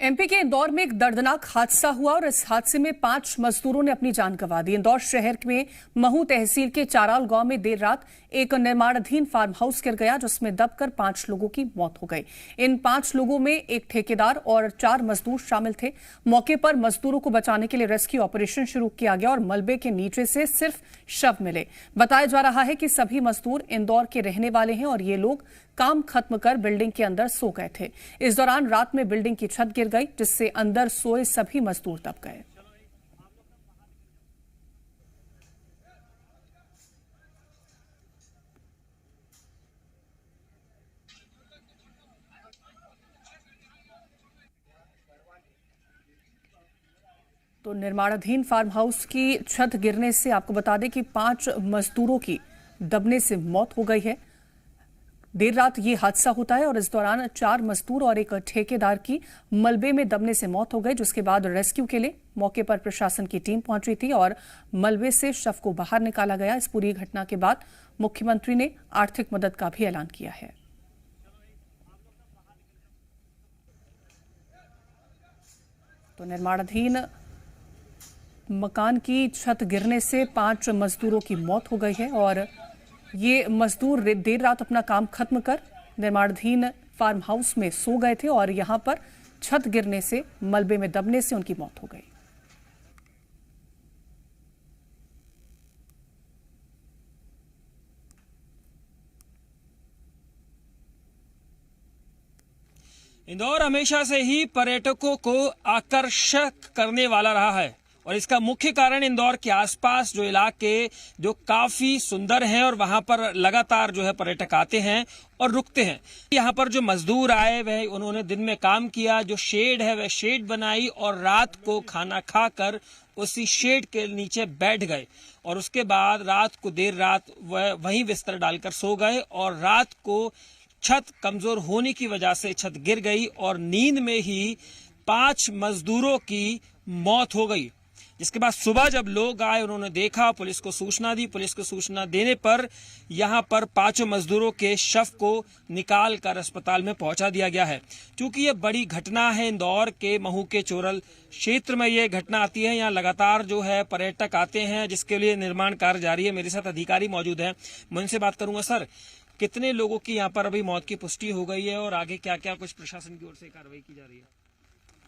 MP के इंदौर में एक दर्दनाक हादसा हुआ और इस हादसे में 5 मजदूरों ने अपनी जान गंवा दी। इंदौर शहर में महू तहसील के चाराल गांव में देर रात एक निर्माणाधीन फार्म हाउस गिर गया, जिसमें दबकर 5 लोगों की मौत हो गई। इन 5 लोगों में एक ठेकेदार और 4 मजदूर शामिल थे। मौके पर मजदूरों को बचाने के लिए रेस्क्यू ऑपरेशन शुरू किया गया और मलबे के नीचे से सिर्फ शव मिले। बताया जा रहा है कि सभी मजदूर इंदौर के रहने वाले हैं और ये लोग काम खत्म कर बिल्डिंग के अंदर सो गए थे। इस दौरान रात में बिल्डिंग की छत गिर गई, जिससे अंदर सोए सभी मजदूर दब गए। तो निर्माणाधीन फार्म हाउस की छत गिरने से आपको बता दें कि 5 मजदूरों की दबने से मौत हो गई है। देर रात ये हादसा होता है और इस दौरान 4 मजदूर और एक ठेकेदार की मलबे में दबने से मौत हो गई, जिसके बाद रेस्क्यू के लिए मौके पर प्रशासन की टीम पहुंची थी और मलबे से शव को बाहर निकाला गया। इस पूरी घटना के बाद मुख्यमंत्री ने आर्थिक मदद का भी ऐलान किया है। तो निर्माणाधीन मकान की छत गिरने से 5 मजदूरों की मौत हो गई है और ये मजदूर देर रात अपना काम खत्म कर निर्माणाधीन फार्म हाउस में सो गए थे और यहां पर छत गिरने से, मलबे में दबने से उनकी मौत हो गई। इंदौर हमेशा से ही पर्यटकों को आकर्षक करने वाला रहा है और इसका मुख्य कारण इंदौर के आसपास जो इलाके जो काफी सुंदर हैं और वहां पर लगातार जो है पर्यटक आते हैं और रुकते हैं। यहाँ पर जो मजदूर आए वह उन्होंने दिन में काम किया, जो शेड है वह शेड बनाई और रात को खाना खाकर उसी शेड के नीचे बैठ गए और उसके बाद रात को देर रात वह वहीं बिस्तर डालकर सो गए और रात को छत कमजोर होने की वजह से छत गिर गई और नींद में ही 5 मजदूरों की मौत हो गई। जिसके बाद सुबह जब लोग आए उन्होंने देखा, पुलिस को सूचना दी। पुलिस को सूचना देने पर यहां पर 5 मजदूरों के शव को निकाल कर अस्पताल में पहुंचा दिया गया है। क्योंकि ये बड़ी घटना है, इंदौर के महू के चोरल क्षेत्र में ये घटना आती है। यहाँ लगातार जो है पर्यटक आते हैं, जिसके लिए निर्माण कार्य जारी है। मेरे साथ अधिकारी मौजूद हैं, मैं उनसे बात करूंगा। सर, कितने लोगों की यहाँ पर अभी मौत की पुष्टि हो गई है और आगे क्या क्या कुछ प्रशासन की ओर से कार्रवाई की जा रही है?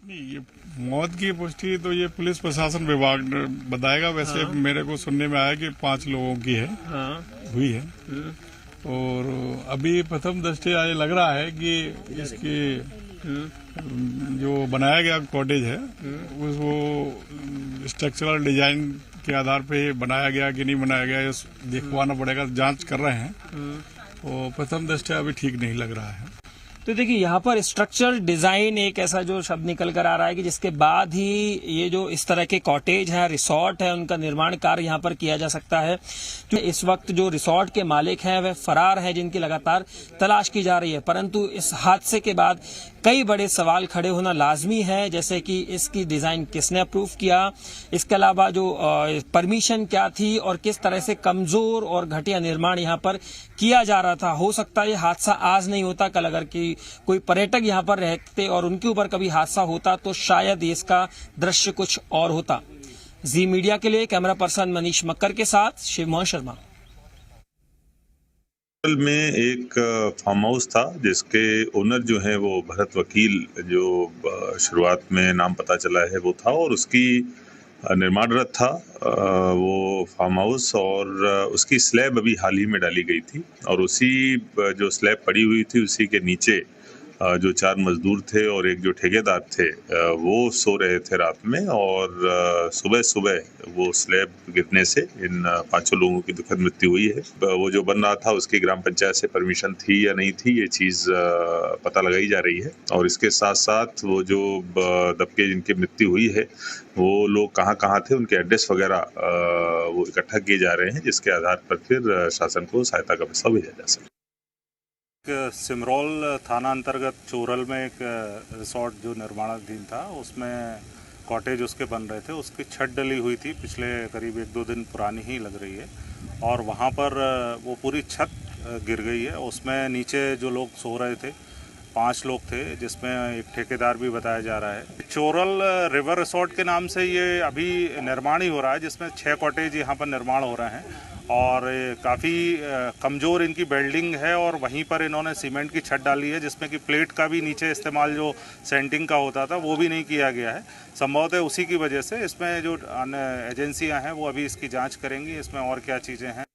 नहीं, ये मौत की पुष्टि तो ये पुलिस प्रशासन विभाग बताएगा। वैसे हाँ। मेरे को सुनने में आया कि 5 लोगों की है हाँ। हुई है और अभी प्रथम दृष्टया ये लग रहा है कि इसकी जो बनाया गया कॉटेज है वो स्ट्रक्चरल डिजाइन के आधार पे बनाया गया कि नहीं बनाया गया, ये देखवाना पड़ेगा। जांच कर रहे हैं और प्रथम दृष्टया अभी ठीक नहीं लग रहा है। तो देखिए, यहाँ पर स्ट्रक्चर डिजाइन एक ऐसा जो शब्द निकल कर आ रहा है कि जिसके बाद ही ये जो इस तरह के कॉटेज है, रिसोर्ट है, उनका निर्माण कार्य यहाँ पर किया जा सकता है। जो इस वक्त जो रिसोर्ट के मालिक हैं वह फरार हैं, जिनकी लगातार तलाश की जा रही है। परंतु इस हादसे के बाद कई बड़े सवाल खड़े होना लाजमी है, जैसे कि इसकी डिजाइन किसने अप्रूव किया, इसके अलावा जो परमिशन क्या थी और किस तरह से कमजोर और घटिया निर्माण यहाँ पर किया जा रहा था। हो सकता है ये हादसा आज नहीं होता, कल अगर कि कोई पर्यटक यहाँ पर रहते और उनके ऊपर कभी हादसा होता तो शायद इसका दृश्य कुछ और होता। जी मीडिया के लिए कैमरा पर्सन मनीष मक्कर के साथ शिवमोहन शर्मा। में एक फार्म हाउस था जिसके ओनर जो है वो भरत वकील, जो शुरुआत में नाम पता चला है वो था और उसकी निर्माणरत था वो फार्म हाउस और उसकी स्लैब अभी हाल ही में डाली गई थी और उसी जो स्लैब पड़ी हुई थी उसी के नीचे जो 4 मजदूर थे और एक जो ठेकेदार थे वो सो रहे थे रात में और सुबह सुबह वो स्लैब गिरने से इन 5 लोगों की दुखद मृत्यु हुई है। वो जो बन रहा था उसकी ग्राम पंचायत से परमिशन थी या नहीं थी, ये चीज़ पता लगाई जा रही है और इसके साथ साथ वो जो दबके जिनकी मृत्यु हुई है वो लोग कहाँ कहाँ थे, उनके एड्रेस वगैरह वो इकट्ठा किए जा रहे हैं, जिसके आधार पर फिर शासन को सहायता का पैसा भेजा जा सके। सिमरौल थाना अंतर्गत चोरल में एक रिसोर्ट जो निर्माणाधीन था, उसमें कॉटेज उसके बन रहे थे, उसकी छत डली हुई थी, पिछले करीब 1-2 दिन पुरानी ही लग रही है और वहाँ पर वो पूरी छत गिर गई है। उसमें नीचे जो लोग सो रहे थे 5 लोग थे, जिसमें एक ठेकेदार भी बताया जा रहा है। चोरल रिवर रिसोर्ट के नाम से ये अभी निर्माण ही हो रहा है, जिसमें 6 कॉटेज यहाँ पर निर्माण हो रहे हैं और काफ़ी कमज़ोर इनकी बिल्डिंग है और वहीं पर इन्होंने सीमेंट की छत डाली है, जिसमें कि प्लेट का भी नीचे इस्तेमाल जो सेंटिंग का होता था वो भी नहीं किया गया है। संभवतः उसी की वजह से इसमें जो एजेंसियां हैं वो अभी इसकी जांच करेंगी, इसमें और क्या चीज़ें हैं।